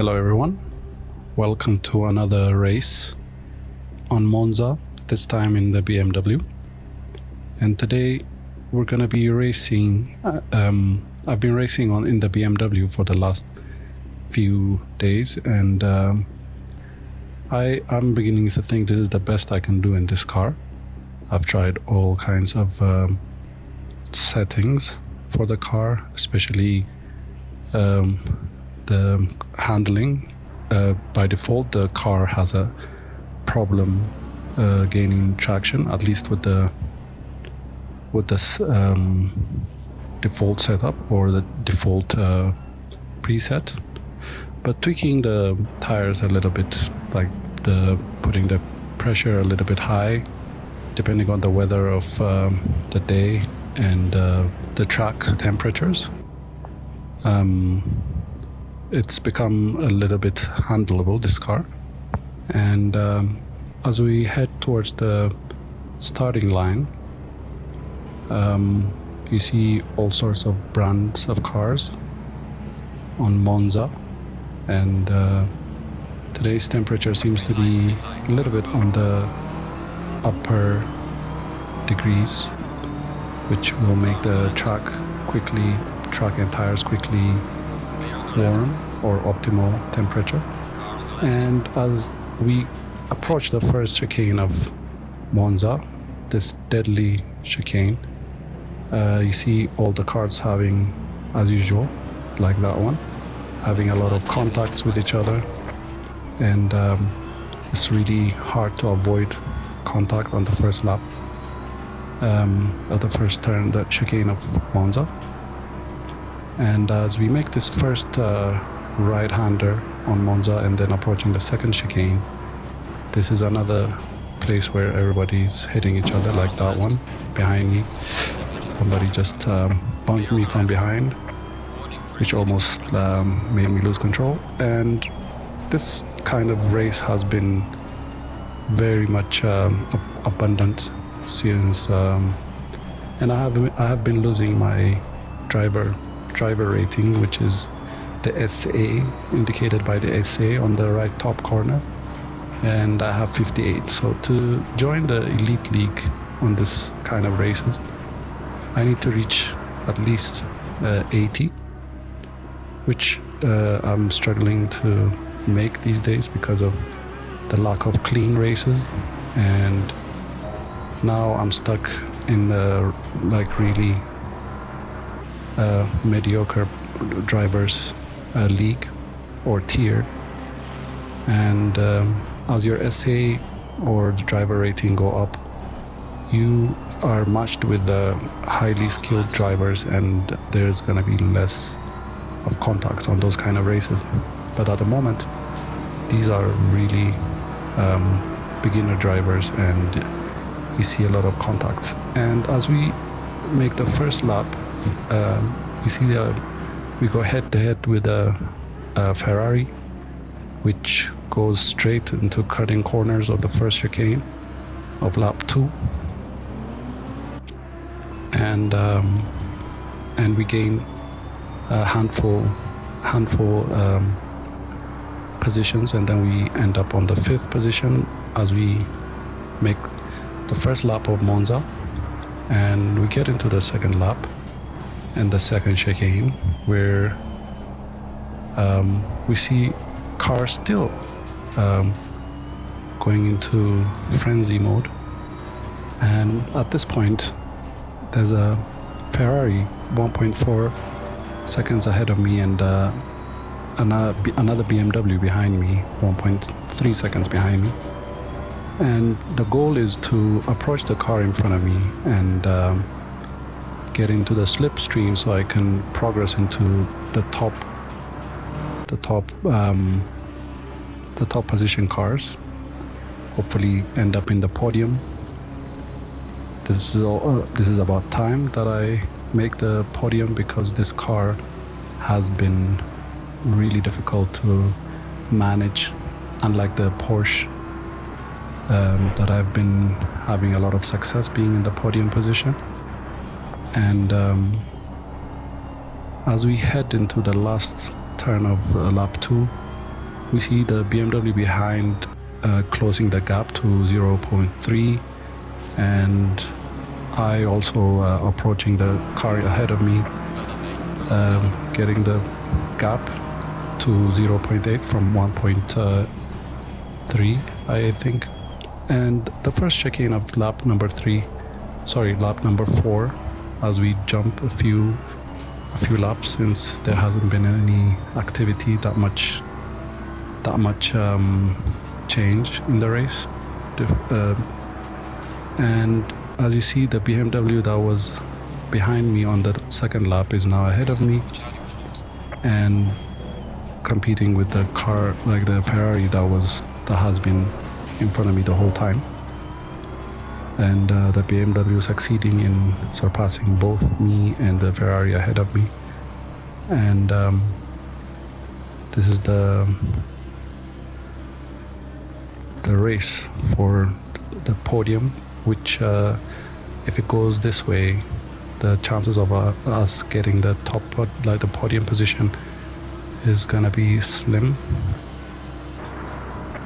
Hello everyone, welcome to another race on Monza, this time in the BMW. And today we're going to be racing, I've been racing in the BMW for the last few days, and I'm beginning to think this is the best I can do in this car. I've tried all kinds of settings for the car, especially the handling. By default, the car has a problem gaining traction, at least with this default setup or the default preset. But tweaking the tires a little bit, like putting the pressure a little bit high, depending on the weather of the day and the track temperatures, it's become a little bit handleable, this car. And as we head towards the starting line, you see all sorts of brands of cars on Monza, and today's temperature seems to be a little bit on the upper degrees, which will make the track and tires quickly warm or optimal temperature. And as we approach the first chicane of Monza, this deadly chicane, you see all the cars having, as usual, like that one, having a lot of contacts with each other, and it's really hard to avoid contact on the first lap of the first turn, the chicane of Monza. And as we make this first right-hander on Monza and then approaching the second chicane, this is another place where everybody's hitting each other, like that one behind me. Somebody just bumped me from behind, which almost made me lose control. And this kind of race has been very much abundant since, and I have been losing my driver rating, which is the SA, indicated by the SA on the right top corner, and I have 58. So to join the elite league on this kind of races, I need to reach at least 80, which I'm struggling to make these days because of the lack of clean races. And now I'm stuck in the really mediocre drivers league or tier. And as your SA or the driver rating go up, you are matched with the highly skilled drivers, and there's going to be less of contacts on those kind of races. But at the moment, these are really beginner drivers, and you see a lot of contacts. And as we make the first lap, you see we go head to head with a Ferrari, which goes straight into cutting corners of the first chicane of lap 2, and we gain a handful positions, and then we end up on the 5th position as we make the first lap of Monza. And we get into the second lap and the second chicane, where we see cars still going into frenzy mode. And at this point, there's a Ferrari 1.4 seconds ahead of me, and another BMW behind me, 1.3 seconds behind me. And the goal is to approach the car in front of me and get into the slipstream so I can progress into the top position cars, hopefully end up in the podium. This is about time that I make the podium, because this car has been really difficult to manage, unlike the Porsche that I've been having a lot of success being in the podium position. And as we head into the last turn of lap 2, we see the BMW behind closing the gap to 0.3, and I also approaching the car ahead of me, getting the gap to 0.8 from 1.3, I think. And the first checking of lap number 4, as we jump a few laps, since there hasn't been any activity that much change in the race. And as you see, the BMW that was behind me on the second lap is now ahead of me and competing with the car, like the Ferrari that has been in front of me the whole time. And the BMW succeeding in surpassing both me and the Ferrari ahead of me. And this is the race for the podium, which if it goes this way, the chances of us getting the the podium position is gonna be slim.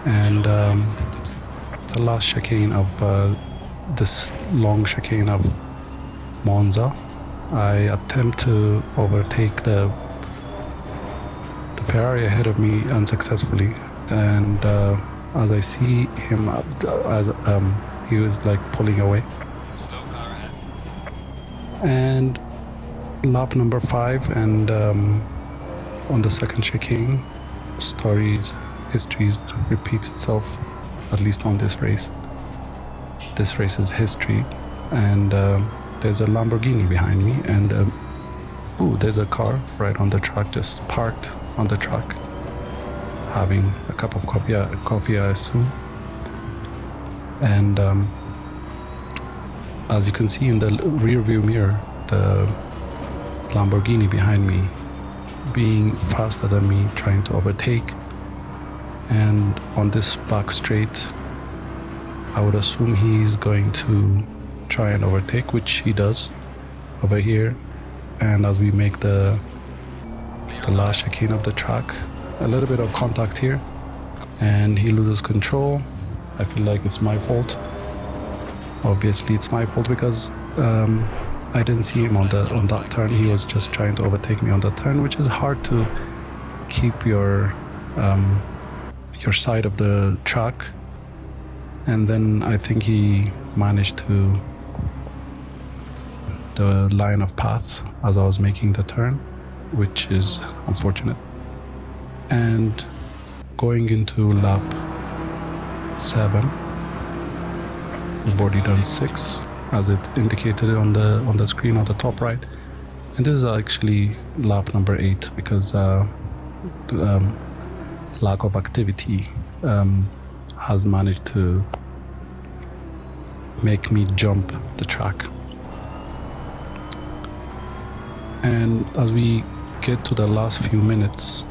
And the last chicane of this long chicane of Monza, I attempt to overtake the Ferrari ahead of me unsuccessfully, and as I see him, he was like pulling away. And lap number 5, and on the second chicane, history repeats itself, at least on this race. This race is history, and there's a Lamborghini behind me, and there's a car right on the track, just parked on the track, having a cup of coffee, I assume. And as you can see in the rear view mirror, the Lamborghini behind me being faster than me, trying to overtake. And on this back straight, I would assume he's going to try and overtake, which he does over here. And as we make the last chicane of the track, a little bit of contact here, and he loses control. I feel like it's my fault. Obviously it's my fault because I didn't see him on that turn. He was just trying to overtake me on that turn, which is hard to keep your side of the track. And then I think he managed to the line of path as I was making the turn, which is unfortunate. And going into lap 7, we've already done 6, as it indicated on the screen on the top right. And this is actually lap number 8, because lack of activity has managed to make me jump the track. And as we get to the last few minutes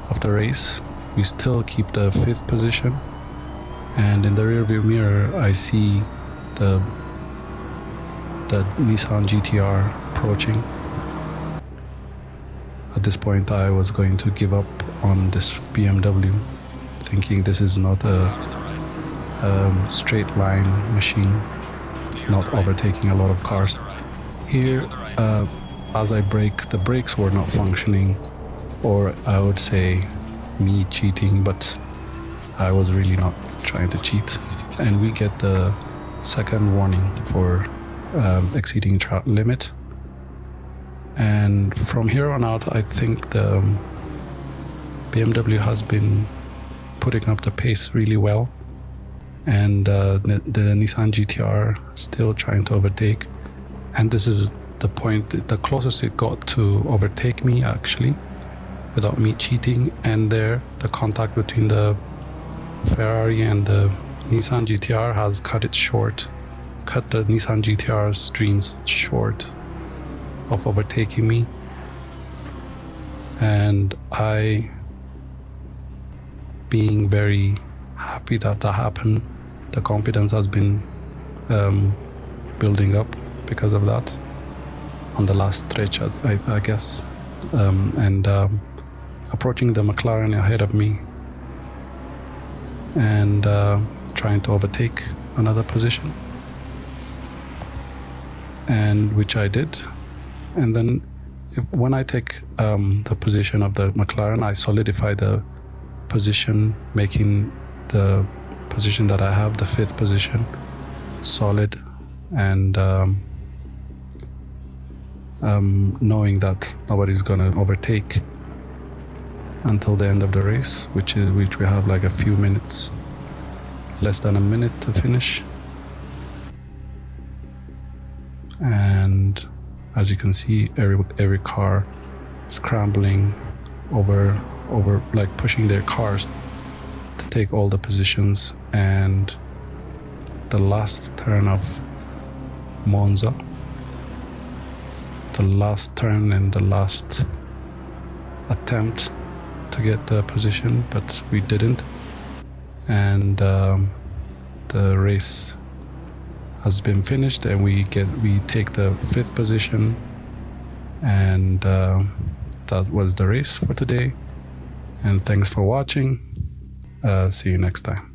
of the race, we still keep the 5th position. And in the rearview mirror, I see the Nissan GTR approaching. At this point, I was going to give up on this BMW, thinking this is not a straight line machine, not overtaking a lot of cars. Here, as I brake, the brakes were not functioning, or I would say me cheating, but I was really not trying to cheat. And we get the second warning for exceeding limit. And from here on out, I think the BMW has been putting up the pace really well, and the Nissan GTR still trying to overtake. And this is the point, the closest it got to overtake me, actually, without me cheating. And there, the contact between the Ferrari and the Nissan GTR has cut the Nissan GTR's dreams short of overtaking me. And I, being very happy that happened, the confidence has been building up because of that on the last stretch, I guess. And approaching the McLaren ahead of me and trying to overtake another position, and which I did. And then when I take the position of the McLaren, I solidify the position, making the position that I have, the 5th position, solid, and knowing that nobody's gonna overtake until the end of the race, which we have like a few minutes, less than a minute to finish. And as you can see, every car scrambling over like pushing their cars to take all the positions. And the last turn of Monza, the last turn and the last attempt to get the position, but we didn't. And the race has been finished, and we take the 5th position, and that was the race for today. And thanks for watching. See you next time.